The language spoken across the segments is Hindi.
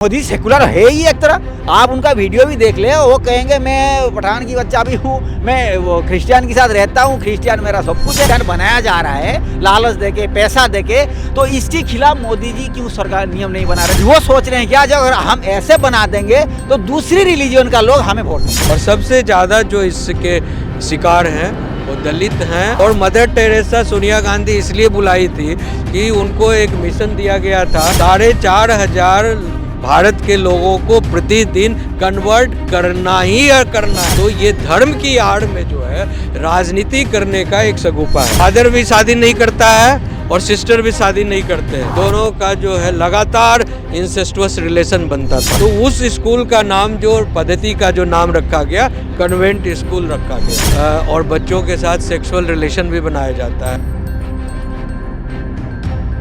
मोदी सेकुलर है ही एक तरह। आप उनका वीडियो भी देख ले, वो कहेंगे मैं पठान की बच्चा भी हूँ, मैं वो क्रिश्चियन के साथ रहता हूँ, क्रिश्चियन मेरा सब कुछ है। बनाया जा रहा है लालच देके, पैसा देके। तो इसके खिलाफ मोदी जी क्यों सरकार नियम नहीं बना रहे? वो सोच रहे हैं क्या जब अगर हम ऐसे बना देंगे तो दूसरी रिलीजन का लोग हमें वोट देंगे। और सबसे ज्यादा जो इसके शिकार हैं वो दलित हैं। और मदर टेरेसा सोनिया गांधी इसलिए बुलाई थी कि उनको एक मिशन दिया गया था 4,500 भारत के लोगों को प्रतिदिन कन्वर्ट करना ही करना है। तो ये धर्म की आड़ में जो है राजनीति करने का एक सगुफा है। फादर भी शादी नहीं करता है और सिस्टर भी शादी नहीं करते हैं। दोनों का जो है लगातार इंसेस्टुअस रिलेशन बनता था। तो उस स्कूल का नाम जो पद्धति का जो नाम रखा गया कन्वेंट स्कूल रखा गया। और बच्चों के साथ सेक्सुअल रिलेशन भी बनाया जाता है।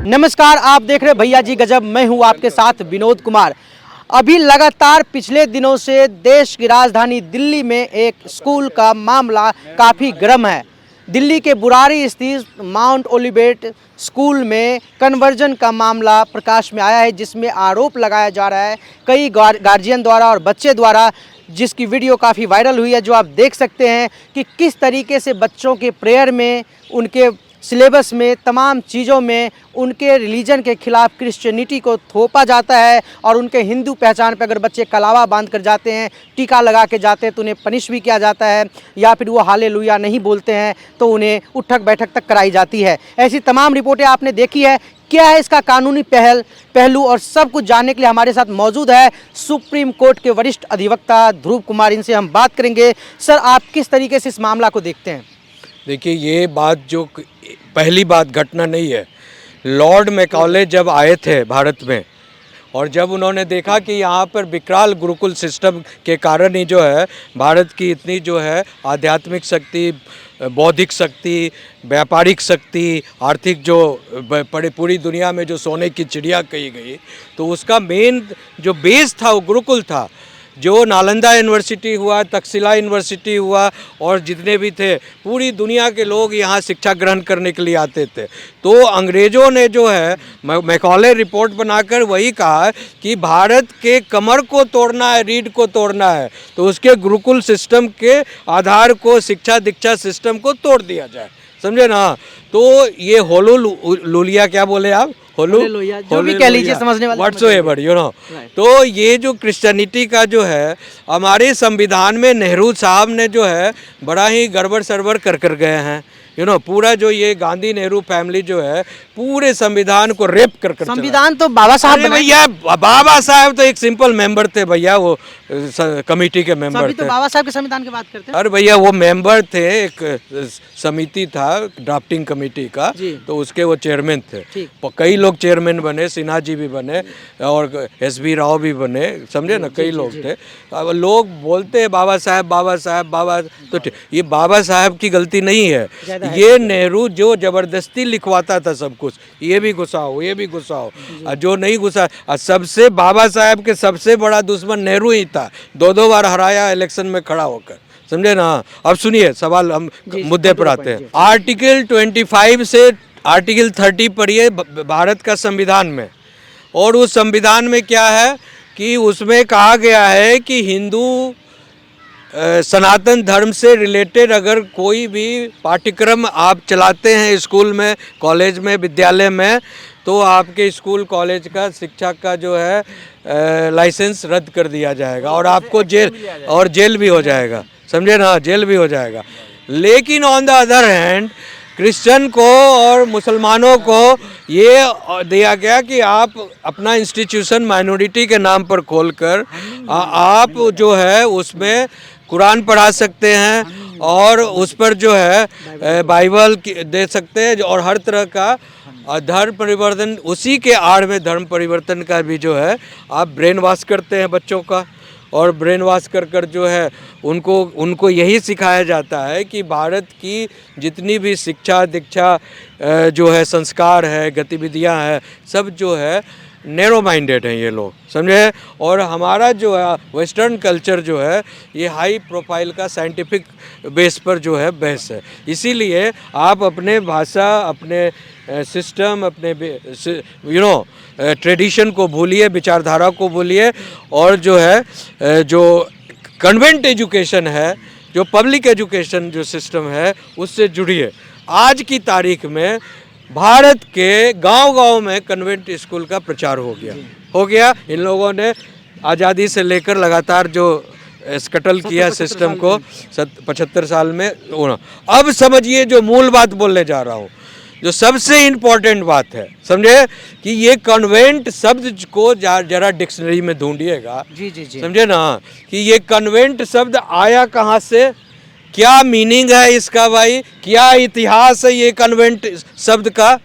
नमस्कार, आप देख रहे भैया जी गजब। मैं हूं आपके साथ विनोद कुमार। अभी लगातार पिछले दिनों से देश की राजधानी दिल्ली में एक स्कूल का मामला काफ़ी गर्म है। दिल्ली के बुरारी स्थित माउंट ओलिवेट स्कूल में कन्वर्जन का मामला प्रकाश में आया है, जिसमें आरोप लगाया जा रहा है कई गार्जियन द्वारा और बच्चे द्वारा, जिसकी वीडियो काफ़ी वायरल हुई है, जो आप देख सकते हैं कि किस तरीके से बच्चों के प्रेयर में, उनके सिलेबस में, तमाम चीज़ों में उनके रिलीजन के खिलाफ क्रिश्चियनिटी को थोपा जाता है। और उनके हिंदू पहचान पर अगर बच्चे कलावा बांध कर जाते हैं, टीका लगा के जाते हैं, तो उन्हें पनिश भी किया जाता है। या फिर वो हालेलुया नहीं बोलते हैं तो उन्हें उठक बैठक तक कराई जाती है। ऐसी तमाम रिपोर्टें आपने देखी है। क्या है इसका कानूनी पहलू और सब कुछ जानने के लिए हमारे साथ मौजूद है सुप्रीम कोर्ट के वरिष्ठ अधिवक्ता ध्रुव कुमार। इनसे हम बात करेंगे। सर, आप किस तरीके से इस मामला को देखते हैं? देखिए, ये बात जो पहली बात घटना नहीं है। लॉर्ड मैकॉले जब आए थे भारत में और जब उन्होंने देखा कि यहाँ पर विकराल गुरुकुल सिस्टम के कारण ही जो है भारत की इतनी जो है आध्यात्मिक शक्ति, बौद्धिक शक्ति, व्यापारिक शक्ति, आर्थिक जो पूरी दुनिया में जो सोने की चिड़िया कही गई, तो उसका मेन जो बेस था वो गुरुकुल था। जो नालंदा यूनिवर्सिटी हुआ, तक्षशिला यूनिवर्सिटी हुआ और जितने भी थे, पूरी दुनिया के लोग यहाँ शिक्षा ग्रहण करने के लिए आते थे। तो अंग्रेज़ों ने जो है मैकॉले रिपोर्ट बनाकर वही कहा कि भारत के कमर को तोड़ना है, रीढ़ को तोड़ना है, तो उसके गुरुकुल सिस्टम के आधार को, शिक्षा दीक्षा सिस्टम को तोड़ दिया जाए। समझे ना? तो ये होलुलुलिया, क्या बोले आप, जो भी कह लीजिए, समझने वाले व्हाट्सोएवर, यू नो। तो ये जो क्रिश्चियनिटी का जो है हमारे संविधान में नेहरू साहब ने जो है बड़ा ही गड़बड़ सरबड़ कर गए हैं। यू नो, पूरा जो ये गांधी नेहरू फैमिली जो है पूरे संविधान को रेप कर संविधान तो बाबा साहब भैया, बाबा साहब तो एक सिंपल मेंबर थे भैया, वो कमेटी के मेंबर थे। तो बाबा साहब के संविधान की बात करते हैं। अरे भैया, वो मेंबर थे, एक समिति था ड्राफ्टिंग कमेटी का, तो उसके वो चेयरमैन थे। कई लोग चेयरमैन बने, सिन्हा जी भी बने और एस.बी. राव भी बने, समझे ना, कई लोग थे। अब लोग बोलते हैं बाबा साहब बाबा साहब बाबा, तो ये बाबा साहब की गलती नहीं है। ये नेहरू जो जबरदस्ती लिखवाता था सब कुछ, ये भी घुसाओ, ये भी घुसाओ, और जो नहीं घुसा, सबसे बाबा साहब के सबसे बड़ा दुश्मन नेहरू ही था। 2 बार हराया इलेक्शन में खड़ा होकर, समझे ना। अब सुनिए, सवाल हम मुद्दे पर आते हैं। आर्टिकल 25 से आर्टिकल 30 पढ़िए भारत का संविधान में, और उस संविधान में क्या है कि उसमें कहा गया है कि हिंदू सनातन धर्म से रिलेटेड अगर कोई भी पाठ्यक्रम आप चलाते हैं स्कूल में, कॉलेज में, विद्यालय में, तो आपके स्कूल कॉलेज का शिक्षा का जो है लाइसेंस रद्द कर दिया जाएगा और आपको जेल भी हो जाएगा, समझे ना, जेल भी हो जाएगा। लेकिन on the other hand Christian को और मुसलमानों को ये दिया गया कि आप अपना इंस्टीट्यूशन माइनॉरिटी के नाम पर खोलकर आप जो है उसमें कुरान पढ़ा सकते हैं और उस पर जो है बाइबल दे सकते हैं, और हर तरह का धर्म परिवर्तन, उसी के आड़ में धर्म परिवर्तन का भी जो है आप ब्रेन वॉश करते हैं बच्चों का। और ब्रेन वॉश कर जो है उनको यही सिखाया जाता है कि भारत की जितनी भी शिक्षा दीक्षा जो है, संस्कार है, गतिविधियां हैं, सब जो है नैरो माइंडेड हैं ये लोग, समझे। और हमारा जो है वेस्टर्न कल्चर जो है ये हाई प्रोफाइल का साइंटिफिक बेस पर जो है बहस है। इसीलिए आप अपने भाषा, अपने सिस्टम, अपने ट्रेडिशन को भूलिए, विचारधारा को भूलिए, और जो है जो कन्वेंट एजुकेशन है, जो पब्लिक एजुकेशन जो सिस्टम है उससे जुड़िए। आज की तारीख में भारत के गांव-गांव में कन्वेंट स्कूल का प्रचार हो गया। इन लोगों ने आज़ादी से लेकर लगातार जो स्कटल किया सिस्टम को 75 साल में। अब समझिए जो मूल बात बोलने जा रहा हूँ, जो सबसे इम्पोर्टेंट बात है, समझे, कि ये कन्वेंट शब्द को जरा डिक्शनरी में ढूंढिएगा। जी, समझे ना, कि ये कन्वेंट शब्द आया कहाँ से, क्या मीनिंग है इसका भाई, क्या इतिहास है ये कन्वेंट शब्द का।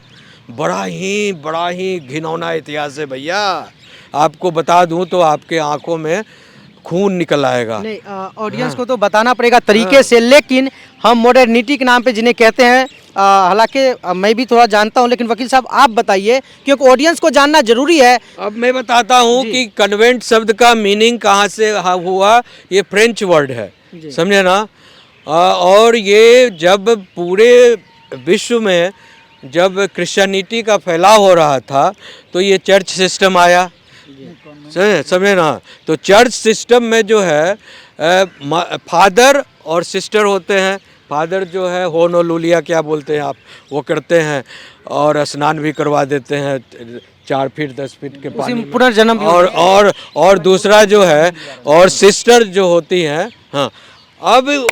बड़ा ही घिनौना इतिहास है भैया। आपको बता दूं तो आपके आंखों में खून निकल आएगा। नहीं, ऑडियंस को तो बताना पड़ेगा तरीके से, लेकिन हम मॉडर्निटी के नाम पे जिन्हें कहते हैं, हालांकि मैं भी थोड़ा जानता हूं, लेकिन वकील साहब आप बताइए, क्योंकि ऑडियंस को जानना जरूरी है। अब मैं बताता हूं कि कन्वेंट शब्द का मीनिंग कहां से हुआ। ये फ्रेंच वर्ड है, समझे ना। और ये जब पूरे विश्व में जब क्रिश्चियनिटी का फैलाव हो रहा था तो ये चर्च सिस्टम आया, समझे ना। तो चर्च सिस्टम में जो है फादर और सिस्टर होते हैं। फादर जो है होनोलुलिया क्या बोलते हैं आप, वो करते हैं और स्नान भी करवा देते हैं 4 फीट 10 फीट के पानी में, पुनर्जन्म। और दूसरा जो है, और सिस्टर जो होती हैं। हाँ, अब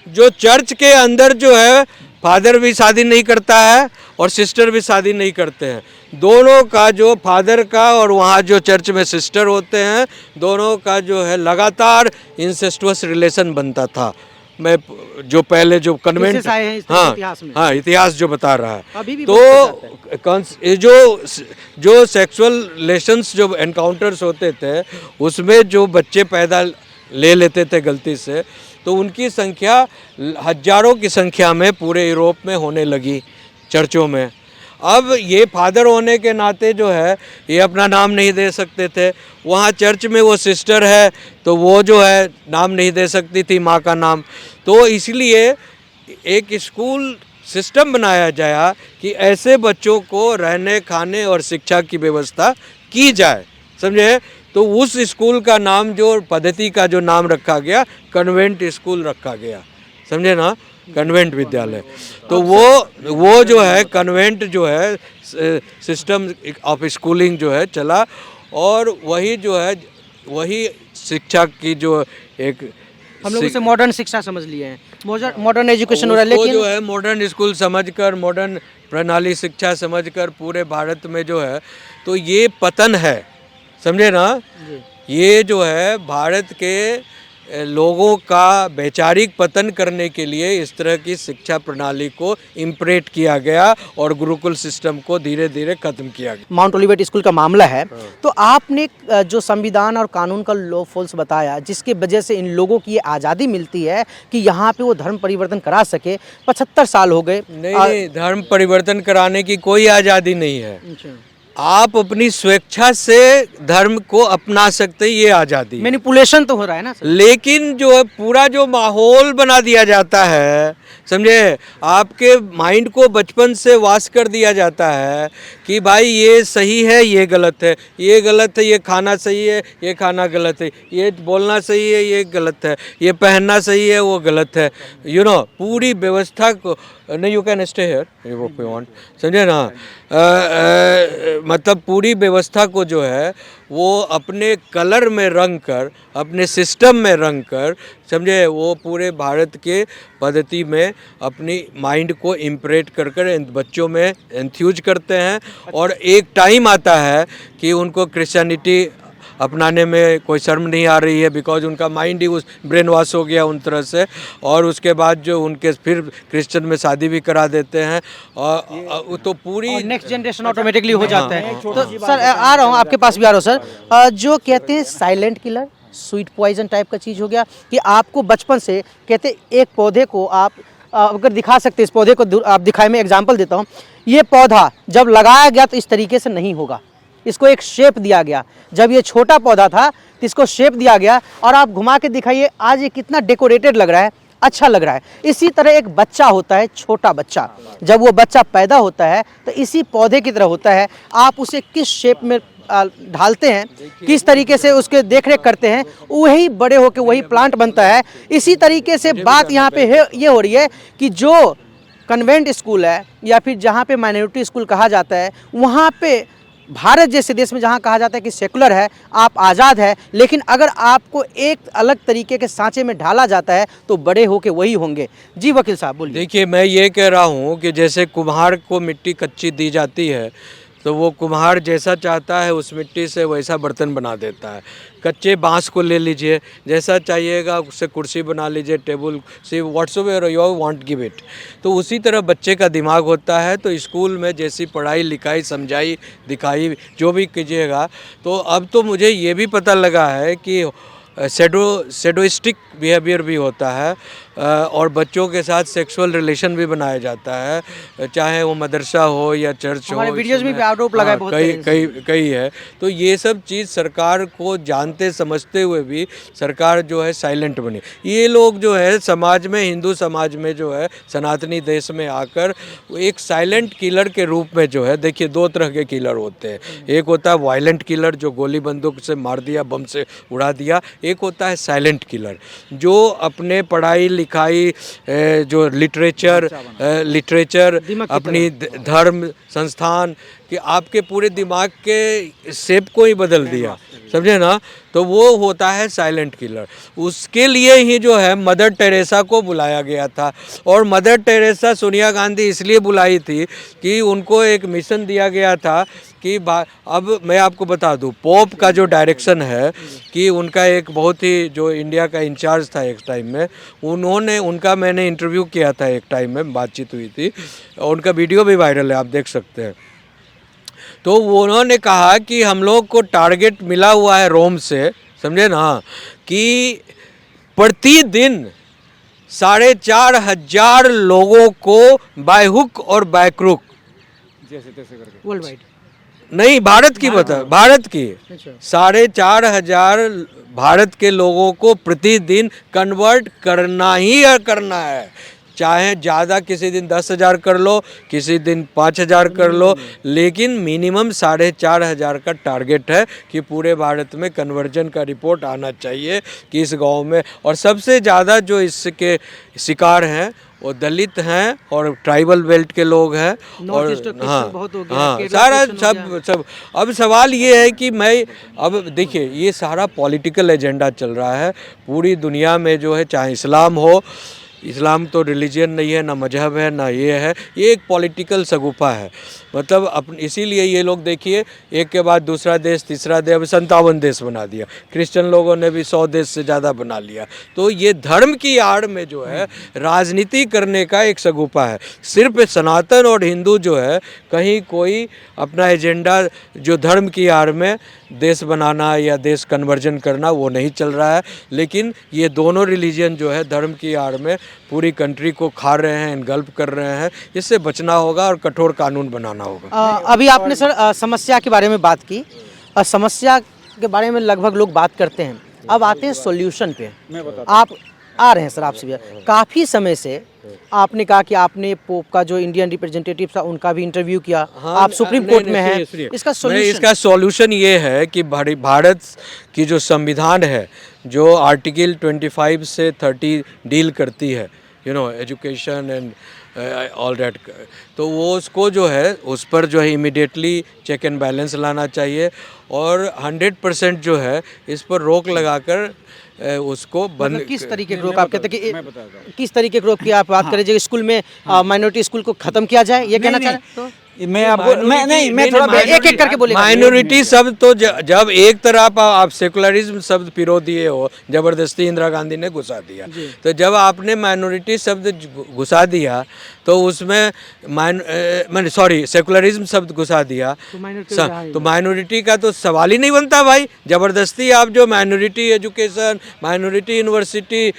जो चर्च के अंदर जो है फादर भी शादी नहीं करता है और सिस्टर भी शादी नहीं करते हैं। दोनों का जो फादर का और वहाँ जो चर्च में सिस्टर होते हैं, दोनों का जो है लगातार इंसेस्टुअस रिलेशन बनता था। मैं जो पहले जो कन्वेंट, हाँ इतिहास जो बता रहा है, अभी भी तो जो सेक्सुअल रिलेशंस जो एनकाउंटर्स होते थे उसमें जो बच्चे पैदा ले लेते थे गलती से, तो उनकी संख्या हजारों की संख्या में पूरे यूरोप में होने लगी चर्चों में। अब ये फादर होने के नाते जो है ये अपना नाम नहीं दे सकते थे। वहाँ चर्च में वो सिस्टर है तो वो जो है नाम नहीं दे सकती थी माँ का नाम। तो इसलिए एक स्कूल सिस्टम बनाया जाए कि ऐसे बच्चों को रहने, खाने और शिक्षा की व्यवस्था की जाए, समझे। तो उस स्कूल का नाम, जो पद्धति का जो नाम रखा गया, कन्वेंट स्कूल रखा गया, समझे ना, कन्वेंट विद्यालय। तो वो जो है कन्वेंट जो है सिस्टम ऑफ स्कूलिंग जो है चला, और वही जो है वही शिक्षा की जो एक हम लोग उसे मॉडर्न शिक्षा समझ लिए हैं, मॉडर्न एजुकेशन हो रहा है। लेकिन जो है मॉडर्न स्कूल समझकर, मॉडर्न प्रणाली शिक्षा समझकर पूरे भारत में जो है, तो ये पतन है, समझे ना। ये जो है भारत के लोगों का वैचारिक पतन करने के लिए इस तरह की शिक्षा प्रणाली को इम्प्रेट किया गया और गुरुकुल सिस्टम को धीरे धीरे खत्म किया गया। माउंट ओलिवेट स्कूल का मामला है, तो आपने जो संविधान और कानून का लॉ फॉल्स बताया, जिसके वजह से इन लोगों की आज़ादी मिलती है कि यहाँ पे वो धर्म परिवर्तन करा सके। 75 साल हो गए। नहीं, धर्म परिवर्तन कराने की कोई आज़ादी नहीं है। आप अपनी स्वेच्छा से धर्म को अपना सकते, ये आज़ादी। मैनिपुलेशन तो हो रहा है ना सर। लेकिन जो है पूरा जो माहौल बना दिया जाता है, समझे, आपके माइंड को बचपन से वाश कर दिया जाता है कि भाई ये सही है, ये गलत है, ये गलत है, ये खाना सही है, ये खाना गलत है, ये बोलना सही है, ये गलत है, ये पहनना सही है, वो गलत है। पूरी व्यवस्था को नहीं, you can stay here if you want, समझे ना। मतलब पूरी व्यवस्था को जो है वो अपने कलर में रंग कर, अपने सिस्टम में रंग कर, समझे, वो पूरे भारत के पद्धति में अपनी माइंड को इम्प्रेट कर कर बच्चों में एंथ्यूज करते हैं। और एक टाइम आता है कि उनको क्रिश्चियनिटी अपनाने में कोई शर्म नहीं आ रही है, बिकॉज उनका माइंड ही उस ब्रेन वॉश हो गया उन तरह से, और उसके बाद जो उनके फिर क्रिश्चियन में शादी भी करा देते हैं, और तो पूरी नेक्स्ट जनरेशन ऑटोमेटिकली हो जाता है। तो सर आ रहा हूँ आपके पास भी आ रहा हूँ सर। जो कहते हैं silent killer, sweet poison type का चीज़ हो गया कि आपको बचपन से कहते एक पौधे को आप अगर दिखा सकते, इस पौधे को आप दिखाए, मैं एग्जांपल देता हूँ। ये पौधा जब लगाया गया तो इस तरीके से नहीं होगा, इसको एक शेप दिया गया। जब ये छोटा पौधा था तो इसको शेप दिया गया, और आप घुमा के दिखाइए आज ये कितना डेकोरेटेड लग रहा है, अच्छा लग रहा है। इसी तरह एक बच्चा होता है, छोटा बच्चा, जब वो बच्चा पैदा होता है तो इसी पौधे की तरह होता है। आप उसे किस शेप में ढालते हैं, किस तरीके से उसके देखरेख करते हैं, वही बड़े होकर वही प्लांट बनता है। इसी तरीके से बात यहाँ पे ये हो रही है कि जो कन्वेंट स्कूल है या फिर जहाँ पे माइनॉरिटी स्कूल कहा जाता है, वहाँ पे भारत जैसे देश में जहाँ कहा जाता है कि सेकुलर है, आप आज़ाद है, लेकिन अगर आपको एक अलग तरीके के सांचे में ढाला जाता है तो बड़े होके वही होंगे। जी वकील साहब बोलिए। देखिए, मैं ये कह रहा हूँ कि जैसे कुम्हार को मिट्टी कच्ची दी जाती है तो वो कुम्हार जैसा चाहता है उस मिट्टी से वैसा बर्तन बना देता है। कच्चे बांस को ले लीजिए, जैसा चाहिएगा उससे कुर्सी बना लीजिए, टेबल से, whatsoever you want give it. तो उसी तरह बच्चे का दिमाग होता है। तो स्कूल में जैसी पढ़ाई लिखाई समझाई दिखाई जो भी कीजिएगा, तो अब तो मुझे ये भी पता लगा है कि सैडोइस्टिक बिहेवियर भी होता है और बच्चों के साथ सेक्सुअल रिलेशन भी बनाया जाता है, चाहे वो मदरसा हो या चर्च हो। हमारे वीडियोस में भी आरोप लगा है बहुत कई है। तो ये सब चीज़ सरकार को जानते समझते हुए भी सरकार जो है साइलेंट बनी। ये लोग जो है समाज में, हिंदू समाज में जो है सनातनी देश में आकर एक साइलेंट किलर के रूप में जो है, देखिए दो तरह के किलर होते हैं। एक होता है वायलेंट किलर जो गोली बंदूक से मार दिया, बम से उड़ा दिया। एक होता है साइलेंट किलर जो अपने पढ़ाई लिखाई, जो लिटरेचर अपनी धर्म संस्थान कि आपके पूरे दिमाग के शेप को ही बदल दिया, समझे ना। तो वो होता है साइलेंट किलर। उसके लिए ही जो है मदर टेरेसा को बुलाया गया था। और मदर टेरेसा सोनिया गांधी इसलिए बुलाई थी कि उनको एक मिशन दिया गया था कि अब मैं आपको बता दूं, पोप का जो डायरेक्शन है कि उनका एक बहुत ही जो इंडिया का इंचार्ज था एक टाइम में, उनका मैंने इंटरव्यू किया था एक टाइम में, बातचीत हुई थी, उनका वीडियो भी वायरल है, आप देख सकते हैं। तो उन्होंने कहा कि हम लोग को टारगेट मिला हुआ है रोम से, समझे ना, कि प्रतिदिन 4,500 लोगों को बाय हुक और बाय क्रुक, जैसे तैसे करके, वर्ल्ड वाइड नहीं, भारत की बता, भारत की 4,500 भारत के लोगों को प्रतिदिन कन्वर्ट करना ही करना है। चाहे ज़्यादा किसी दिन 10,000 कर लो, किसी दिन 5,000 कर लो, लेकिन मिनिमम 4,500 का टारगेट है कि पूरे भारत में कन्वर्जन का रिपोर्ट आना चाहिए कि इस गांव में। और सबसे ज़्यादा जो इसके शिकार हैं वो दलित हैं और ट्राइबल बेल्ट के लोग हैं। और हाँ सारा सब। अब सवाल ये है कि अब देखिए ये सारा पॉलिटिकल एजेंडा चल रहा है पूरी दुनिया में जो है, चाहे इस्लाम हो, इस्लाम तो रिलीजन नहीं है, ना मजहब है, ना ये है, ये एक पॉलिटिकल शगुफा है। मतलब इसीलिए ये लोग देखिए एक के बाद दूसरा देश, तीसरा देश, 57 देश बना दिया। क्रिश्चियन लोगों ने भी 100 देश से ज़्यादा बना लिया। तो ये धर्म की आड़ में जो है राजनीति करने का एक शगुफा है। सिर्फ सनातन और हिंदू जो है कहीं कोई अपना एजेंडा जो धर्म की आड़ में देश बनाना या देश कन्वर्जन करना वो नहीं चल रहा है। लेकिन ये दोनों रिलीजन जो है धर्म की आड़ में पूरी कंट्री को खा रहे हैं, इनगल्प कर रहे हैं। इससे बचना होगा और कठोर कानून बनाना होगा। अभी आपने सर समस्या के बारे में बात की, समस्या के बारे में लगभग लोग बात करते हैं। अब आते हैं सॉल्यूशन पे। आप आ रहे हैं सर, आपसे भी काफ़ी समय से आपने कहा कि आपने पोप का जो इंडियन रिप्रेजेंटेटिव था उनका भी इंटरव्यू किया। हाँ, आप सुप्रीम कोर्ट में हैं। इसका सॉल्यूशन ये है कि भारत की जो संविधान है, जो आर्टिकल 25 से 30 डील करती है, एजुकेशन एंड ऑल दैट, तो वो उसको जो है उस पर जो है इमिडिएटली चेक एंड बैलेंस लाना चाहिए और 100% जो है इस पर रोक लगाकर उसको बंद। मतलब किस तरीके की रोक आप कहते हैं कि किस तरीके की रोक की आप बात करें? जो स्कूल में माइनॉरिटी स्कूल को खत्म किया जाए, ये कहना चाह रहे हैं? मैं थोड़ा एक एक करके बोलेगा। माइनॉरिटी शब्द तो जब एक तरफ आप सेकुलरिज्म शब्द पिरो दिए हो, जबरदस्ती इंदिरा गांधी ने घुसा दिया, तो जब आपने माइनॉरिटी शब्द घुसा दिया तो उसमें सेकुलरिज्म शब्द घुसा दिया तो माइनॉरिटी का तो सवाल ही नहीं बनता भाई। जबरदस्ती आप जो माइनॉरिटी एजुकेशन, माइनॉरिटी यूनिवर्सिटी,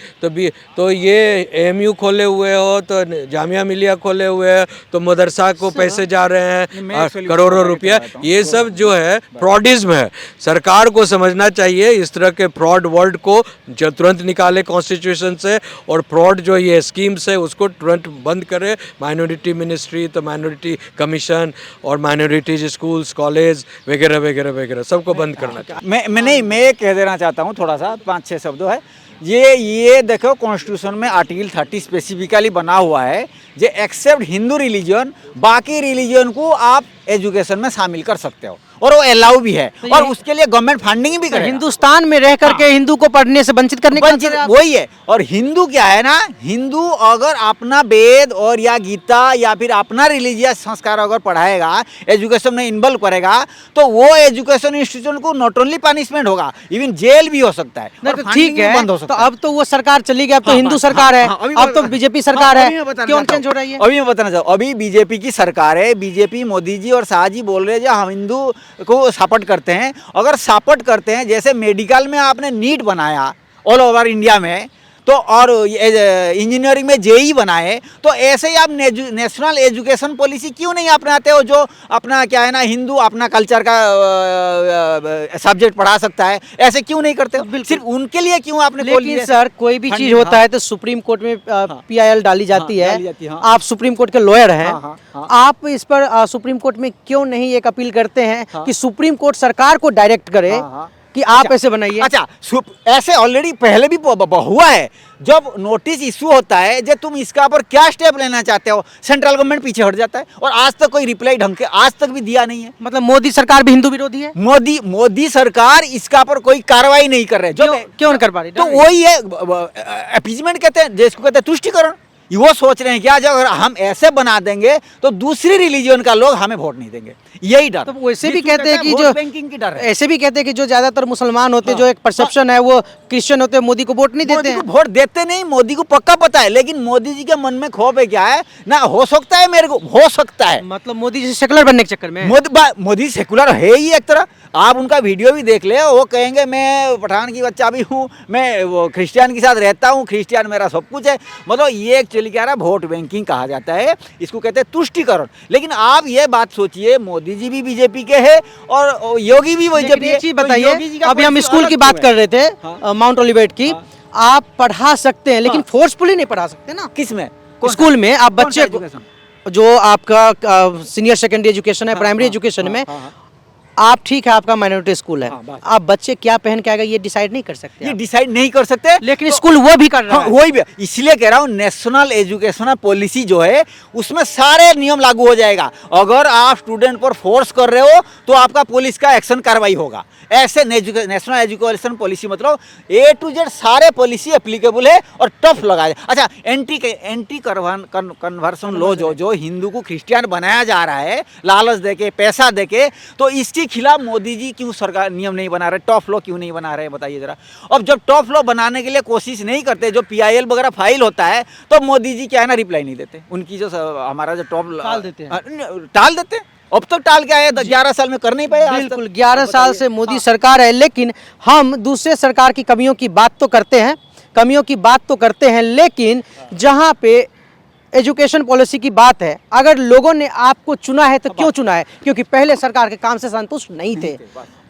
तो ये AMU खोले हुए हो, तो जामिया मिलिया खोले हुए हो, तो मदरसा को पैसे जा रहे मैं हैं solution करोड़ों provide रुपया, करवाता हूँ। ये सब जो है फ्रॉडिज्म है। सरकार को समझना चाहिए इस तरह के फ्रॉड वर्ड को जो तुरंत निकाले कॉन्स्टिट्यूशन से, और फ्रॉड जो ये स्कीम्स है उसको तुरंत बंद करे। माइनॉरिटी मिनिस्ट्री तो माइनॉरिटी कमीशन और माइनॉरिटीज स्कूल्स कॉलेज वगैरह वगैरह वगैरह सबको बंद करना चाहिए। मैं ये कह देना चाहता हूँ, थोड़ा सा 5-6 शब्दों है। ये देखो कॉन्स्टिट्यूशन में आर्टिकल 30 स्पेसिफिकली बना हुआ है, जो एक्सेप्ट हिंदू रिलीजन बाकी रिलीजन को आप एजुकेशन में शामिल कर सकते हो, और वो अलाउ भी है, और उसके लिए गवर्नमेंट फंडिंग भी करेगा। हिंदुस्तान में रह करके हिंदू को पढ़ने से वंचित करने का वही है। और हिंदू क्या है ना, हिंदू अगर अपना वेद और या गीता या फिर अपना रिलीजियस संस्कार अगर पढ़ाएगा, एजुकेशन में इन्वॉल्व करेगा, तो वो एजुकेशन इंस्टीट्यूशन को नॉट ओनली पनिशमेंट होगा, इवन जेल भी हो सकता है। नहीं, तो ठीक है, बंद हो सकता तो अब तो वो सरकार चली गई, अब तो हिंदू सरकार है, अब तो बीजेपी सरकार है, क्यों चेंज हो रही है? अभी मैं बताना चाहूँ, अभी बीजेपी की सरकार है, बीजेपी मोदी जी और शाह जी बोल रहे हैं जो हम हिंदू को सपोर्ट करते हैं। अगर सपोर्ट करते हैं, जैसे मेडिकल में आपने नीट बनाया ऑल ओवर इंडिया में, तो और इंजीनियरिंग में जेई बनाए, तो ऐसे ही आप नेशनल एजुकेशन पॉलिसी क्यों नहीं अपनाते हो, जो अपना क्या है ना, हिंदू अपना कल्चर का सब्जेक्ट पढ़ा सकता है, ऐसे क्यों नहीं करते हो? सिर्फ उनके लिए क्यों आपने खोल लेकिन दिया? सर कोई भी चीज होता है तो सुप्रीम कोर्ट में PIL डाली जाती है। डाली जाती है, हाँ। आप सुप्रीम कोर्ट के लॉयर हैं, हाँ, हाँ। आप इस पर सुप्रीम कोर्ट में क्यों नहीं एक अपील करते हैं कि सुप्रीम कोर्ट सरकार को डायरेक्ट करे कि आप ऐसे बनाइए? अच्छा, ऐसे ऑलरेडी पहले भी हुआ है। जब नोटिस इशू होता है, जब तुम इसका पर क्या स्टेप लेना चाहते हो, सेंट्रल गवर्नमेंट पीछे हट जाता है, और आज तक कोई रिप्लाई ढंग के आज तक भी दिया नहीं है। मतलब मोदी सरकार भी हिंदू विरोधी है? मोदी सरकार इसका पर कोई कार्रवाई नहीं कर रहे। क्यों नहीं कर पा रही? तो वही है, अपीजमेंट कहते हैं, जिसको कहते हैं तुष्टिकरण। वो सोच रहे हैं कि आज अगर हम ऐसे बना देंगे तो दूसरी रिलीजन का लोग हमें वोट नहीं देंगे, यही डर। तो वैसे भी कहते हैं कि जो बैंकिंग की डर है, ऐसे भी कहते हैं कि जो ज्यादातर मुसलमान होते हैं, जो एक परसेप्शन है वो क्रिश्चियन होते हैं, मोदी को वोट नहीं देते हैं। वोट देते नहीं, मोदी को पक्का पता है, लेकिन मोदी जी के मन में खौफ है, क्या है ना, हो सकता है मेरे को, हो सकता है मतलब मोदी जी सेकुलर बनने के चक्कर में मोदी सेकुलर है ही एक तरह। आप उनका वीडियो भी देख ले, वो कहेंगे मैं पठान की बच्चा भी हूँ, मैं वो क्रिश्चियन के साथ रहता हूँ, क्रिश्चियन मेरा सब कुछ है। मतलब ये एक्चुअली क्या है, वोट बैंकिंग कहा जाता है, इसको कहते हैं तुष्टिकरण। लेकिन आप ये बात सोचिए, मोदी जी भी बीजेपी के हैं और योगी भी बीजेपी है। चीज बताइए, अभी हम स्कूल की बात कर रहे थे, माउंट ओलिवेट की, आप पढ़ा सकते हैं लेकिन फोर्सफुली नहीं पढ़ा सकते ना। किसमें? स्कूल में आप बच्चे जो आपका सीनियर सेकेंडरी एजुकेशन है, प्राइमरी एजुकेशन में आप ठीक है, आपका माइनॉरिटी स्कूल है, आप बच्चे क्या पहन के आएगा ये डिसाइड नहीं कर सकते, ये डिसाइड नहीं कर सकते, लेकिन स्कूल वो भी कर रहा है। वही भी, इसलिए कह रहा हूँ नेशनल एजुकेशनल पॉलिसी जो है उसमें सारे नियम लागू हो जाएगा। अगर आप स्टूडेंट पर फोर्स कर रहे हो तो आपका पुलिस का एक्शन कार्रवाई होगा। ऐसे नेशनल एजुकेशन पॉलिसी मतलब A to Z सारे पॉलिसी एप्लीकेबल है और टफ लगाया। अच्छा, एंटी कन्वर्सन लॉ जो हिंदू को क्रिश्चियन बनाया जा रहा है लालच देके, पैसा देके, तो इसके खिलाफ मोदी जी क्यों सरकार नियम नहीं बना रहे, टॉप लॉ क्यों नहीं बना रहे, बताइए जरा। अब जब टॉप लॉ बनाने के लिए कोशिश नहीं करते, जो PIL वगैरह फाइल होता है, तो मोदी जी क्या है ना, रिप्लाई नहीं देते। उनकी जो हमारा जो टॉप टाल देते हैं। अब तो टाल के आए, 11 साल में कर नहीं पाए। बिल्कुल, 11 साल से मोदी सरकार है, लेकिन हम दूसरे सरकार की कमियों की बात तो करते हैं, लेकिन जहां पे एजुकेशन पॉलिसी की बात है, अगर लोगों ने आपको चुना है तो क्यों चुना है? क्योंकि पहले सरकार के काम से संतुष्ट नहीं थे।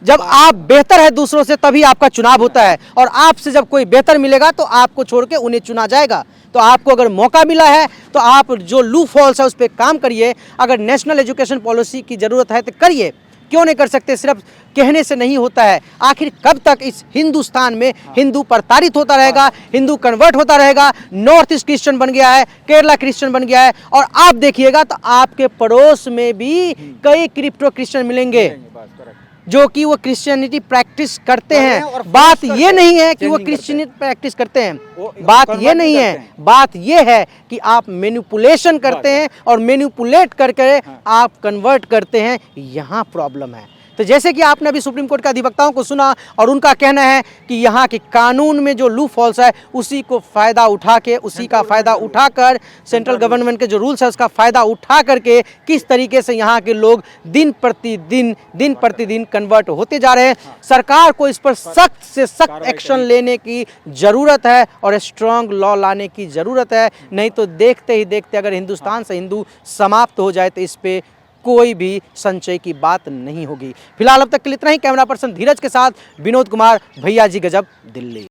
जब आप बेहतर है दूसरों से तभी आपका चुनाव होता है, और आपसे जब कोई बेहतर मिलेगा तो आपको छोड़ के उन्हें चुना जाएगा। तो आपको अगर मौका मिला है तो आप जो लूप होल्स है उस पर काम करिए। अगर नेशनल एजुकेशन पॉलिसी की ज़रूरत है तो करिए, क्यों नहीं कर सकते? सिर्फ कहने से नहीं होता है। आखिर कब तक इस हिंदुस्तान में हिंदू प्रताड़ित होता रहेगा, हिंदू कन्वर्ट होता रहेगा? नॉर्थ ईस्ट क्रिश्चियन बन गया है, केरला क्रिश्चियन बन गया है, और आप देखिएगा तो आपके पड़ोस में भी कई क्रिप्टो क्रिश्चियन मिलेंगे जो कि वो क्रिश्चियनिटी प्रैक्टिस करते हैं। बात ये नहीं है कि वो क्रिश्चियनिटी प्रैक्टिस करते हैं, बात ये नहीं है, बात ये है कि आप मैनिपुलेशन करते हैं और मैनिपुलेट करके आप कन्वर्ट करते हैं, यहाँ प्रॉब्लम है। तो जैसे कि आपने अभी सुप्रीम कोर्ट के अधिवक्ताओं को सुना, और उनका कहना है कि यहाँ के कानून में जो लूप होल्स है उसी को फ़ायदा उठा के, उसी का फ़ायदा उठाकर सेंट्रल गवर्नमेंट के जो रूल्स है उसका फ़ायदा उठा करके किस तरीके से यहाँ के लोग दिन प्रतिदिन कन्वर्ट होते जा रहे हैं। सरकार को इस पर सख्त से सख्त एक्शन लेने की ज़रूरत है और स्ट्रॉन्ग लॉ लाने की ज़रूरत है। नहीं तो देखते ही देखते अगर हिंदुस्तान से हिंदू समाप्त हो जाए तो इस पर कोई भी संचय की बात नहीं होगी। फिलहाल अब तक के लिए इतना ही। कैमरा पर्सन धीरज के साथ विनोद कुमार, भैया जी गजब, दिल्ली।